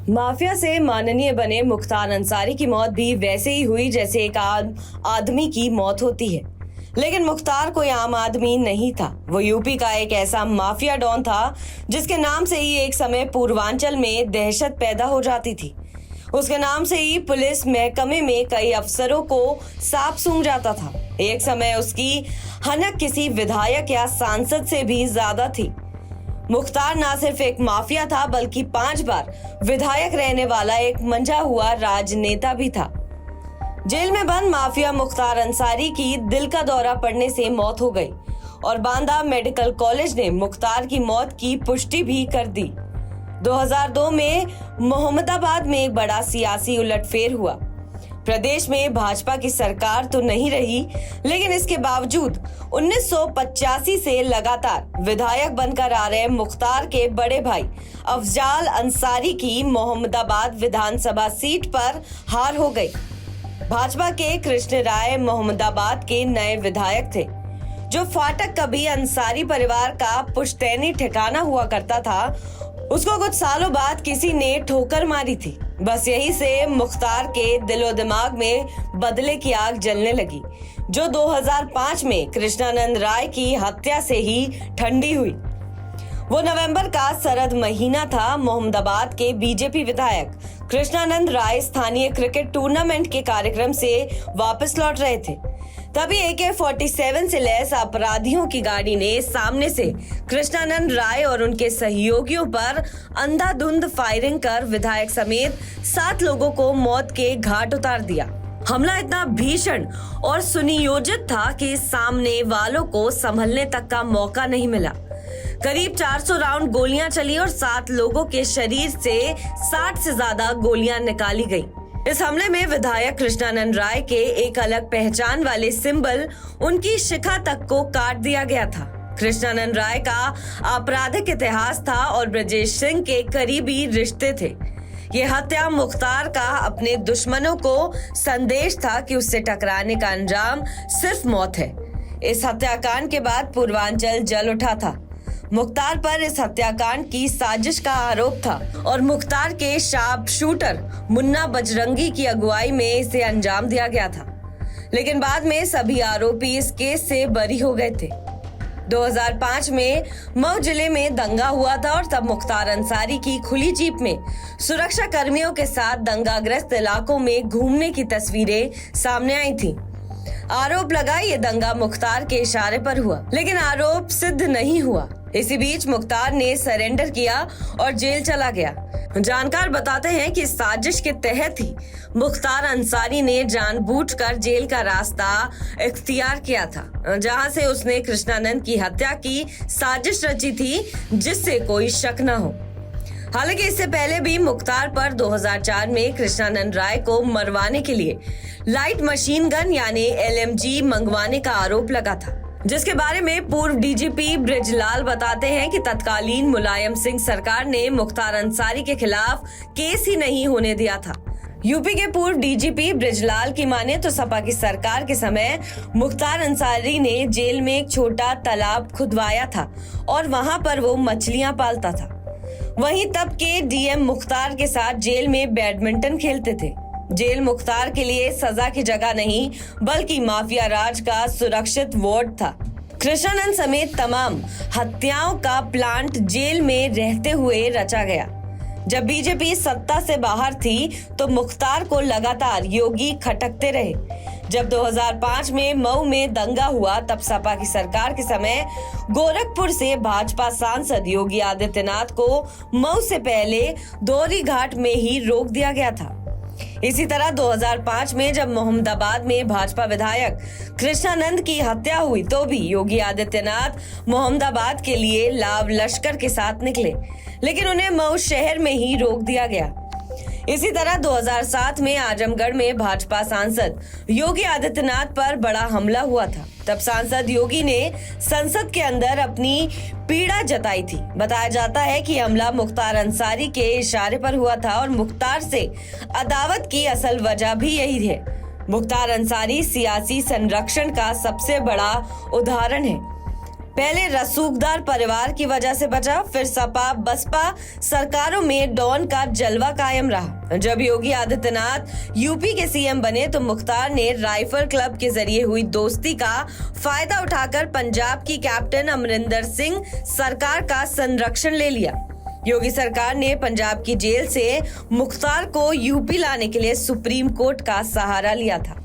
Mafia से माननीय बने मुख्तार अंसारी की मौत भी वैसे ही हुई जैसे एक आम आदमी की मौत होती है। लेकिन मुख्तार कोई आम आदमी नहीं था। वो यूपी का एक ऐसा माफिया डॉन था जिसके नाम से ही एक समय पूर्वांचल में दहशत पैदा हो जाती थी। उसके नाम से ही पुलिस महकमे में कई अफसरों को सांप सूंघ जाता था। एक समय उसकी हनक किसी विधायक या सांसद से भी ज्यादा थी। मुख्तार ना सिर्फ एक माफिया था बल्कि 5 बार विधायक रहने वाला एक मंझा हुआ राजनेता भी था। जेल में बंद माफिया मुख्तार अंसारी की दिल का दौरा पड़ने से मौत हो गई और बांदा मेडिकल कॉलेज ने मुख्तार की मौत की पुष्टि भी कर दी। 2002 में मोहम्मदाबाद में एक बड़ा सियासी उलटफेर हुआ। प्रदेश में भाजपा की सरकार तो नहीं रही, लेकिन इसके बावजूद 1985 से लगातार विधायक बनकर आ रहे मुख्तार के बड़े भाई अफजाल अंसारी की मोहम्मदाबाद विधानसभा सीट पर हार हो गई। भाजपा के कृष्ण राय मोहम्मदाबाद के नए विधायक थे। जो फाटक कभी अंसारी परिवार का पुश्तैनी ठिकाना हुआ करता था, उसको कुछ सालों बाद किसी ने ठोकर मारी थी। बस यही से मुख्तार के दिलो दिमाग में बदले की आग जलने लगी, जो 2005 में कृष्णानंद राय की हत्या से ही ठंडी हुई। वो नवंबर का सरद महीना था। मोहम्मदाबाद के बीजेपी विधायक कृष्णानंद राय स्थानीय क्रिकेट टूर्नामेंट के कार्यक्रम से वापस लौट रहे थे। तभी AK-47 से लैस अपराधियों की गाड़ी ने सामने से कृष्णानंद राय और उनके सहयोगियों पर अंधाधुंध फायरिंग कर विधायक समेत 7 लोगों को मौत के घाट उतार दिया। हमला इतना भीषण और सुनियोजित था कि सामने वालों को संभलने तक का मौका नहीं मिला। करीब 400 राउंड गोलियां चली और 7 लोगों के शरीर से 60 से ज्यादा गोलियां निकाली गई। इस हमले में विधायक कृष्णानंद राय के एक अलग पहचान वाले सिंबल, उनकी शिखा तक को काट दिया गया था। कृष्णानंद राय का आपराधिक इतिहास था और ब्रजेश सिंह के करीबी रिश्ते थे। ये हत्या मुख्तार का अपने दुश्मनों को संदेश था कि उससे टकराने का अंजाम सिर्फ मौत है। इस हत्याकांड के बाद पूर्वांचल जल उठा था। मुख्तार पर इस हत्याकांड की साजिश का आरोप था और मुख्तार के शार्प शूटर मुन्ना बजरंगी की अगुवाई में इसे अंजाम दिया गया था। लेकिन बाद में सभी आरोपी इस केस से बरी हो गए थे। 2005 में मऊ जिले में दंगा हुआ था और तब मुख्तार अंसारी की खुली जीप में सुरक्षा कर्मियों के साथ दंगाग्रस्त इलाकों में घूमने की तस्वीरें सामने आई थी। आरोप लगा ये दंगा मुख्तार के इशारे पर हुआ, लेकिन आरोप सिद्ध नहीं हुआ। इसी बीच मुख्तार ने सरेंडर किया और जेल चला गया। जानकार बताते हैं कि साजिश के तहत ही मुख्तार अंसारी ने जानबूझकर जेल का रास्ता इख्तियार किया था, जहां से उसने कृष्णानंद की हत्या की साजिश रची थी, जिससे कोई शक न हो। हालांकि इससे पहले भी मुख्तार पर 2004 में कृष्णानंद राय को मरवाने के लिए लाइट मशीन गन यानी LMG मंगवाने का आरोप लगा था, जिसके बारे में पूर्व DGP ब्रिजलाल बताते हैं कि तत्कालीन मुलायम सिंह सरकार ने मुख्तार अंसारी के खिलाफ केस ही नहीं होने दिया था। यूपी के पूर्व DGP ब्रिजलाल की माने तो सपा की सरकार के समय मुख्तार अंसारी ने जेल में एक छोटा तालाब खुदवाया था और वहां पर वो मछलियां पालता था। वहीं तब के DM मुख्तार के साथ जेल में बैडमिंटन खेलते थे। जेल मुख्तार के लिए सजा की जगह नहीं बल्कि माफिया राज का सुरक्षित वार्ड था। कृष्णानंद समेत तमाम हत्याओं का प्लांट जेल में रहते हुए रचा गया। जब बीजेपी सत्ता से बाहर थी तो मुख्तार को लगातार योगी खटकते रहे। जब 2005 में मऊ में दंगा हुआ तब सपा की सरकार के समय गोरखपुर से भाजपा सांसद योगी आदित्यनाथ को मऊ से पहले दोहरी घाट में ही रोक दिया गया था। इसी तरह 2005 में जब मोहम्मदाबाद में भाजपा विधायक कृष्णानंद की हत्या हुई तो भी योगी आदित्यनाथ मोहम्मदाबाद के लिए लाव लश्कर के साथ निकले, लेकिन उन्हें मऊ शहर में ही रोक दिया गया। इसी तरह 2007 में आजमगढ़ में भाजपा सांसद योगी आदित्यनाथ पर बड़ा हमला हुआ था। तब सांसद योगी ने संसद के अंदर अपनी पीड़ा जताई थी। बताया जाता है कि हमला मुख्तार अंसारी के इशारे पर हुआ था और मुख्तार से अदावत की असल वजह भी यही है। मुख्तार अंसारी सियासी संरक्षण का सबसे बड़ा उदाहरण है। पहले रसूखदार परिवार की वजह से बचा, फिर सपा बसपा सरकारों में डॉन का जलवा कायम रहा। जब योगी आदित्यनाथ यूपी के सीएम बने तो मुख्तार ने राइफल क्लब के जरिए हुई दोस्ती का फायदा उठाकर पंजाब की कैप्टन अमरिंदर सिंह सरकार का संरक्षण ले लिया। योगी सरकार ने पंजाब की जेल से मुख्तार को यूपी लाने के लिए सुप्रीम कोर्ट का सहारा लिया था।